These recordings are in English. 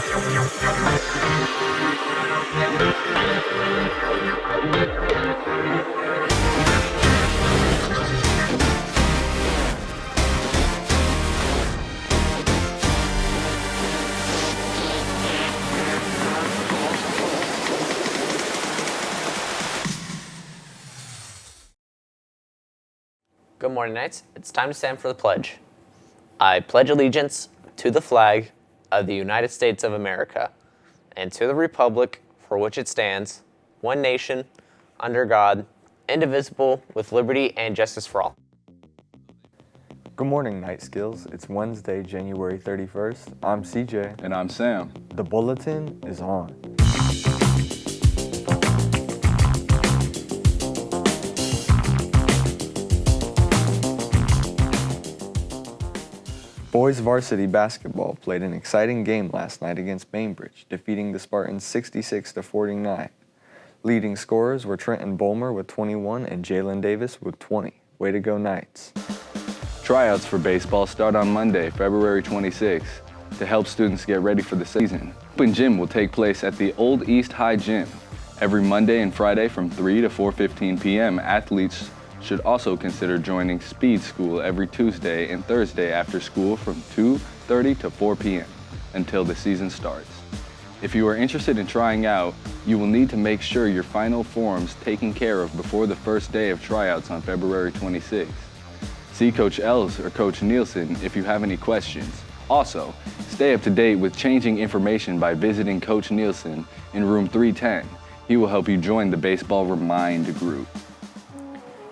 Good morning, Knights. It's time to stand for the pledge. I pledge allegiance to the flag of the United States of America and to the republic for which it stands, one nation, under God, indivisible, with liberty and justice for all. Good morning, Night Skills. It's Wednesday, January 31st. I'm CJ. And I'm Sam. The Bulletin is on. Boys varsity basketball played an exciting game last night against Bainbridge, defeating the Spartans 66-49. Leading scorers were Trenton Bulmer with 21 and Jalen Davis with 20. Way to go, Knights. Tryouts for baseball start on Monday, February 26th, to help students get ready for the season. Open gym will take place at the Old East High Gym. Every Monday and Friday from 3 to 4:15 p.m., athletes should also consider joining speed school every Tuesday and Thursday after school from 2:30 to 4 p.m. until the season starts. If you are interested in trying out, you will need to make sure your final form's taken care of before the first day of tryouts on February 26th. See Coach Els or Coach Nielsen if you have any questions. Also, stay up to date with changing information by visiting Coach Nielsen in room 310. He will help you join the Baseball Remind group.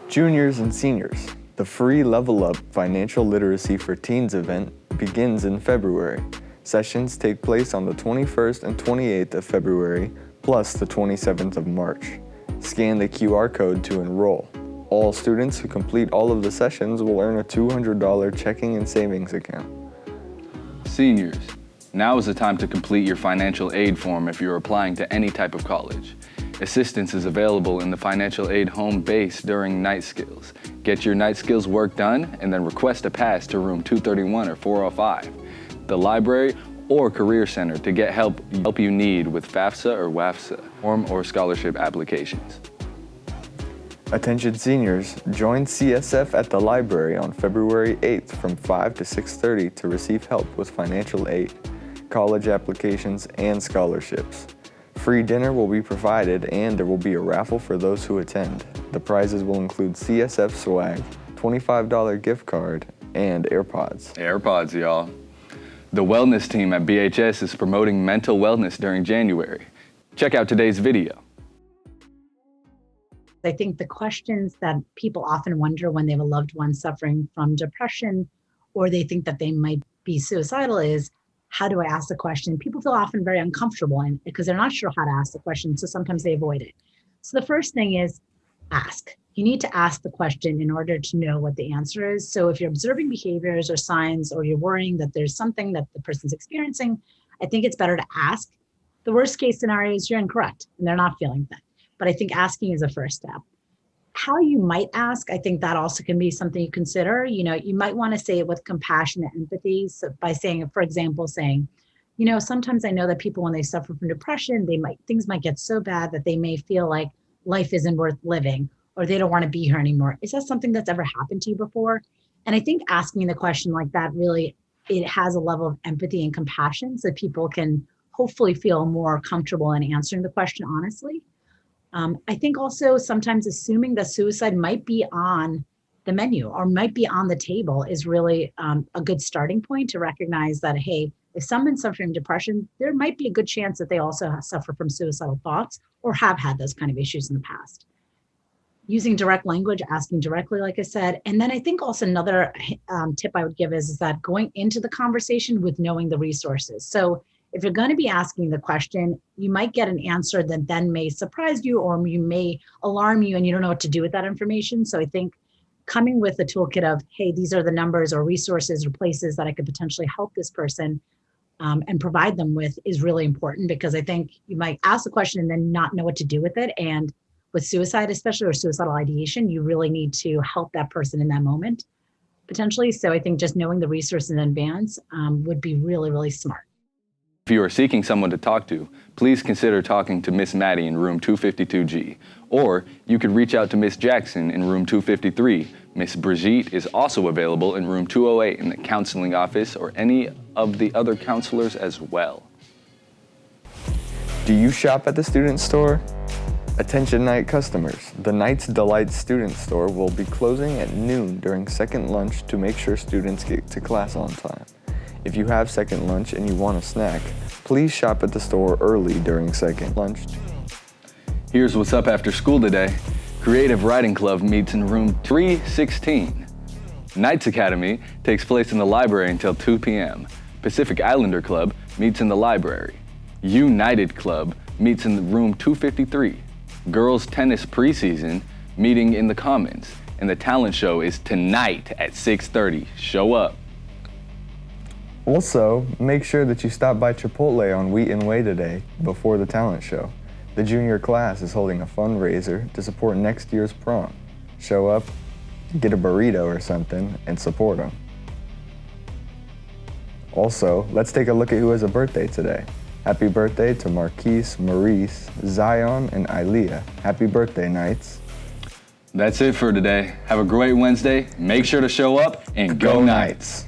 Juniors and seniors, the free Level Up Financial Literacy for Teens event begins in February. Sessions take place on the 21st and 28th of February, plus the 27th of March. Scan the QR code to enroll. All students who complete all of the sessions will earn a $200 checking and savings account. Seniors, now is the time to complete your financial aid form if you're applying to any type of college. Assistance is available in the financial aid home base during night skills. Get your night skills work done and then request a pass to room 231 or 405, the library or career center to get help you need with FAFSA or WAFSA form or scholarship applications. Attention seniors, join CSF at the library on February 8th from 5 to 6:30 to receive help with financial aid, college applications, and scholarships. Free dinner will be provided and there will be a raffle for those who attend. The prizes will include CSF swag, $25 gift card, and AirPods. AirPods, y'all. The wellness team at BHS is promoting mental wellness during January. Check out today's video. I think the questions that people often wonder when they have a loved one suffering from depression or they think that they might be suicidal is, how do I ask the question? People feel often very uncomfortable because they're not sure how to ask the question, so sometimes they avoid it. So the first thing is ask. You need to ask the question in order to know what the answer is. So if you're observing behaviors or signs or you're worrying that there's something that the person's experiencing, I think it's better to ask. The worst case scenario is you're incorrect and they're not feeling that. But I think asking is a first step. How you might ask, I think that also can be something you consider. You might want to say it with compassion and empathy. So by saying, for example, sometimes I know that people, when they suffer from depression, things might get so bad that they may feel like life isn't worth living or they don't want to be here anymore. Is that something that's ever happened to you before? And I think asking the question like that, really, it has a level of empathy and compassion so people can hopefully feel more comfortable in answering the question honestly. I think also sometimes assuming that suicide might be on the menu or might be on the table is really a good starting point to recognize that, hey, if someone's suffering from depression, there might be a good chance that they also suffer from suicidal thoughts or have had those kind of issues in the past. Using direct language, asking directly, like I said. And then I think also another tip I would give is that going into the conversation with knowing the resources. So if you're going to be asking the question, you might get an answer that then may surprise you or you may alarm you and you don't know what to do with that information. So I think coming with a toolkit of, hey, these are the numbers or resources or places that I could potentially help this person and provide them with is really important, because I think you might ask the question and then not know what to do with it. And with suicide, especially, or suicidal ideation, you really need to help that person in that moment, potentially. So I think just knowing the resources in advance would be really, really smart. If you are seeking someone to talk to, please consider talking to Miss Maddie in room 252G, or you could reach out to Miss Jackson in room 253. Miss Brigitte is also available in room 208 in the counseling office, or any of the other counselors as well. Do you shop at the student store? Attention night customers, the Knight's Delight student store will be closing at noon during second lunch to make sure students get to class on time. If you have second lunch and you want a snack, please shop at the store early during second lunch. Here's what's up after school today. Creative Writing Club meets in room 316. Knights Academy takes place in the library until 2 p.m. Pacific Islander Club meets in the library. United Club meets in room 253. Girls Tennis Preseason meeting in the Commons. And the talent show is tonight at 6:30. Show up. Also, make sure that you stop by Chipotle on Wheaton Way today before the talent show. The junior class is holding a fundraiser to support next year's prom. Show up, get a burrito or something, and support them. Also, let's take a look at who has a birthday today. Happy birthday to Marquise, Maurice, Zion, and Ilea. Happy birthday, Knights. That's it for today. Have a great Wednesday. Make sure to show up and go Knights.